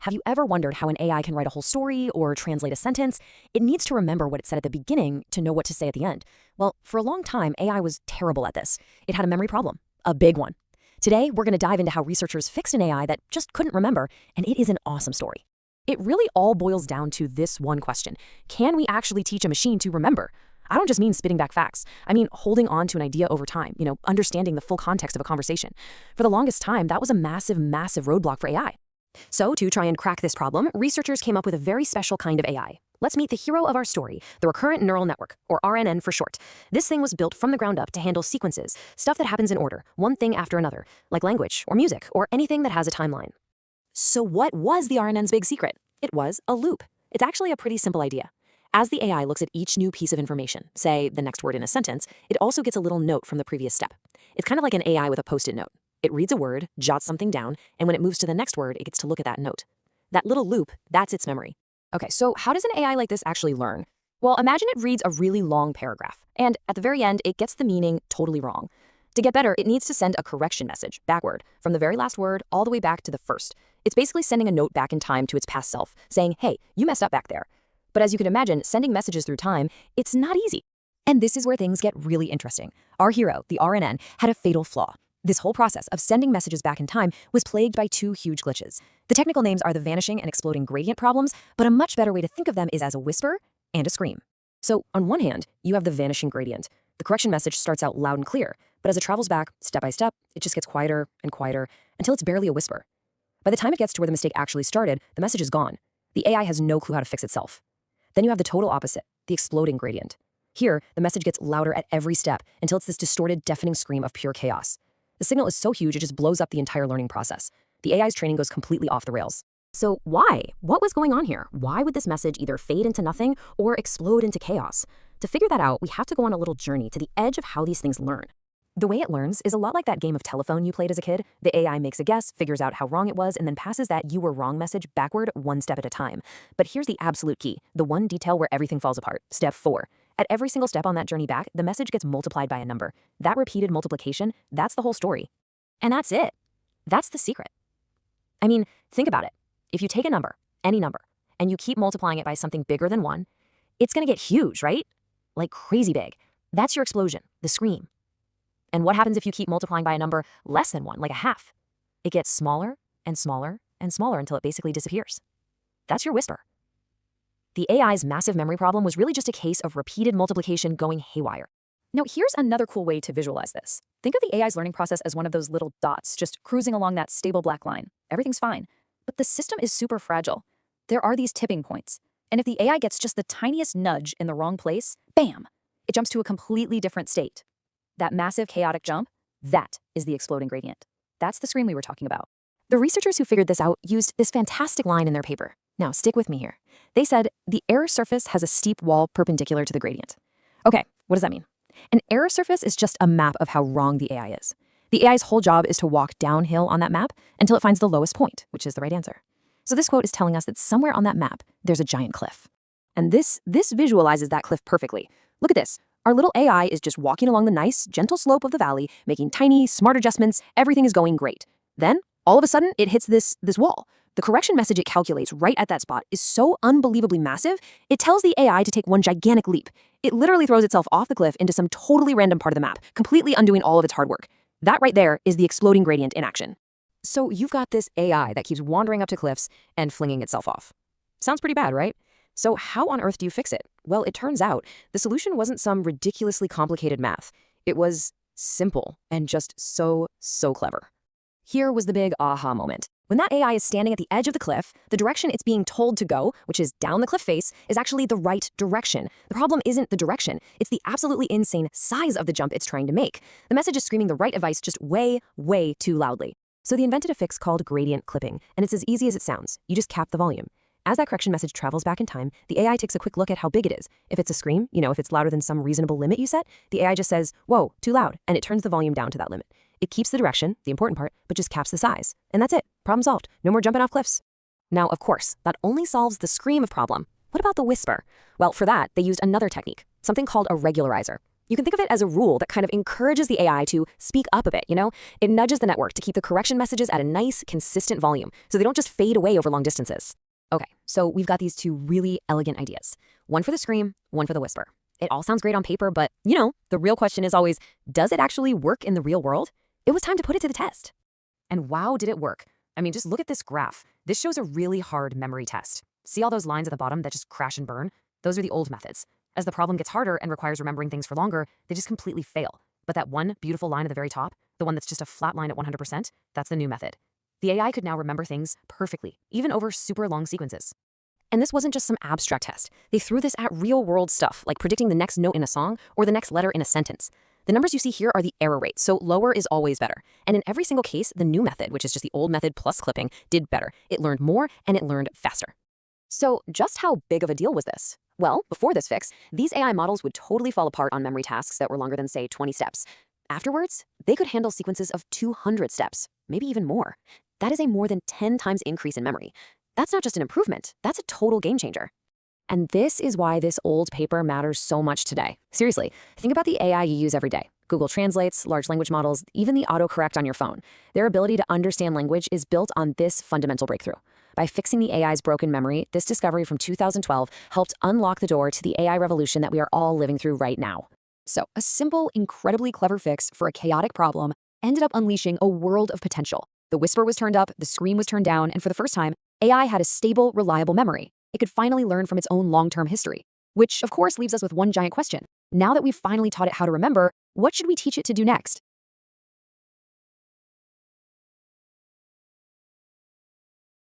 Have you ever wondered how an AI can write a whole story or translate a sentence? It needs to remember what it said at the beginning to know what to say at the end. Well, for a long time, AI was terrible at this. It had a memory problem, a big one. Today, we're going to dive into how researchers fixed an AI that just couldn't remember, and it is an awesome story. It really all boils down to this one question. Can we actually teach a machine to remember? I don't just mean spitting back facts. I mean holding on to an idea over time, understanding the full context of a conversation. For the longest time, that was a massive, massive roadblock for AI. So to try and crack this problem, researchers came up with a very special kind of AI. Let's meet the hero of our story, the Recurrent Neural Network, or RNN for short. This thing was built from the ground up to handle sequences, stuff that happens in order, one thing after another, like language or music or anything that has a timeline. So what was the RNN's big secret? It was a loop. It's actually a pretty simple idea. As the AI looks at each new piece of information, say the next word in a sentence, it also gets a little note from the previous step. It's kind of like an AI with a post-it note. It reads a word, jots something down, and when it moves to the next word, it gets to look at that note. That little loop, that's its memory. Okay, so how does an AI like this actually learn? Well, imagine it reads a really long paragraph, and at the very end, it gets the meaning totally wrong. To get better, it needs to send a correction message backward, from the very last word all the way back to the first. It's basically sending a note back in time to its past self, saying, hey, you messed up back there. But as you can imagine, sending messages through time, it's not easy. And this is where things get really interesting. Our hero, the RNN, had a fatal flaw. This whole process of sending messages back in time was plagued by two huge glitches. The technical names are the vanishing and exploding gradient problems, but a much better way to think of them is as a whisper and a scream. So on one hand, you have the vanishing gradient. The correction message starts out loud and clear, but as it travels back, step by step, it just gets quieter and quieter until it's barely a whisper. By the time it gets to where the mistake actually started, the message is gone. The AI has no clue how to fix itself. Then you have the total opposite, the exploding gradient. Here, the message gets louder at every step until it's this distorted, deafening scream of pure chaos. The signal is so huge it just blows up the entire learning process. The AI's training goes completely off the rails. So why? What was going on here? Why would this message either fade into nothing or explode into chaos? To figure that out, we have to go on a little journey to the edge of how these things learn. The way it learns is a lot like that game of telephone you played as a kid. The AI makes a guess, figures out how wrong it was, and then passes that you were wrong message backward one step at a time. But here's the absolute key, the one detail where everything falls apart. Step 4. At every single step on that journey back, the message gets multiplied by a number. That repeated multiplication, that's the whole story. And that's it. That's the secret. I mean, think about it. If you take a number, any number, and you keep multiplying it by something bigger than 1, it's going to get huge, right? Like crazy big. That's your explosion, the scream. And what happens if you keep multiplying by a number less than 1, like a half? It gets smaller and smaller and smaller until it basically disappears. That's your whisper. The AI's massive memory problem was really just a case of repeated multiplication going haywire. Now, here's another cool way to visualize this. Think of the AI's learning process as one of those little dots just cruising along that stable black line. Everything's fine. But the system is super fragile. There are these tipping points. And if the AI gets just the tiniest nudge in the wrong place, bam, it jumps to a completely different state. That massive chaotic jump, that is the exploding gradient. That's the scream we were talking about. The researchers who figured this out used this fantastic line in their paper. Now, stick with me here. They said, the error surface has a steep wall perpendicular to the gradient. Okay, what does that mean? An error surface is just a map of how wrong the AI is. The AI's whole job is to walk downhill on that map until it finds the lowest point, which is the right answer. So this quote is telling us that somewhere on that map, there's a giant cliff. And this visualizes that cliff perfectly. Look at this. Our little AI is just walking along the nice, gentle slope of the valley, making tiny, smart adjustments. Everything is going great. Then, all of a sudden, it hits this wall. The correction message it calculates right at that spot is so unbelievably massive, it tells the AI to take one gigantic leap. It literally throws itself off the cliff into some totally random part of the map, completely undoing all of its hard work. That right there is the exploding gradient in action. So you've got this AI that keeps wandering up to cliffs and flinging itself off. Sounds pretty bad, right? So how on earth do you fix it? Well, it turns out the solution wasn't some ridiculously complicated math. It was simple and just so clever. Here was the big aha moment. When that AI is standing at the edge of the cliff, the direction it's being told to go, which is down the cliff face, is actually the right direction. The problem isn't the direction, it's the absolutely insane size of the jump it's trying to make. The message is screaming the right advice just way too loudly. So they invented a fix called gradient clipping, and it's as easy as it sounds. You just cap the volume. As that correction message travels back in time, the AI takes a quick look at how big it is. If it's a scream, if it's louder than some reasonable limit you set, the AI just says, whoa, too loud, and it turns the volume down to that limit. It keeps the direction, the important part, but just caps the size. And that's it. Problem solved. No more jumping off cliffs. Now, of course, that only solves the scream of problem. What about the whisper? Well, for that, they used another technique, something called a regularizer. You can think of it as a rule that kind of encourages the AI to speak up a bit, you know? It nudges the network to keep the correction messages at a nice, consistent volume, so they don't just fade away over long distances. Okay, so we've got these two really elegant ideas. One for the scream, one for the whisper. It all sounds great on paper, but, the real question is always, does it actually work in the real world? It was time to put it to the test. And wow, did it work. I mean, just look at this graph. This shows a really hard memory test. See all those lines at the bottom that just crash and burn? Those are the old methods. As the problem gets harder and requires remembering things for longer, they just completely fail. But that one beautiful line at the very top, the one that's just a flat line at 100%, that's the new method. The AI could now remember things perfectly, even over super long sequences. And this wasn't just some abstract test. They threw this at real-world stuff, like predicting the next note in a song or the next letter in a sentence. The numbers you see here are the error rate, so lower is always better. And in every single case, the new method, which is just the old method plus clipping, did better. It learned more and it learned faster. So just how big of a deal was this? Well, before this fix, these AI models would totally fall apart on memory tasks that were longer than, say, 20 steps. Afterwards, they could handle sequences of 200 steps, maybe even more. That is a more than 10 times increase in memory. That's not just an improvement, that's a total game changer. And this is why this old paper matters so much today. Seriously, think about the AI you use every day. Google Translates, large language models, even the autocorrect on your phone. Their ability to understand language is built on this fundamental breakthrough. By fixing the AI's broken memory, this discovery from 2012 helped unlock the door to the AI revolution that we are all living through right now. So, a simple, incredibly clever fix for a chaotic problem ended up unleashing a world of potential. The whisper was turned up, the scream was turned down, and for the first time, AI had a stable, reliable memory. It could finally learn from its own long-term history. Which, of course, leaves us with one giant question. Now that we've finally taught it how to remember, what should we teach it to do next?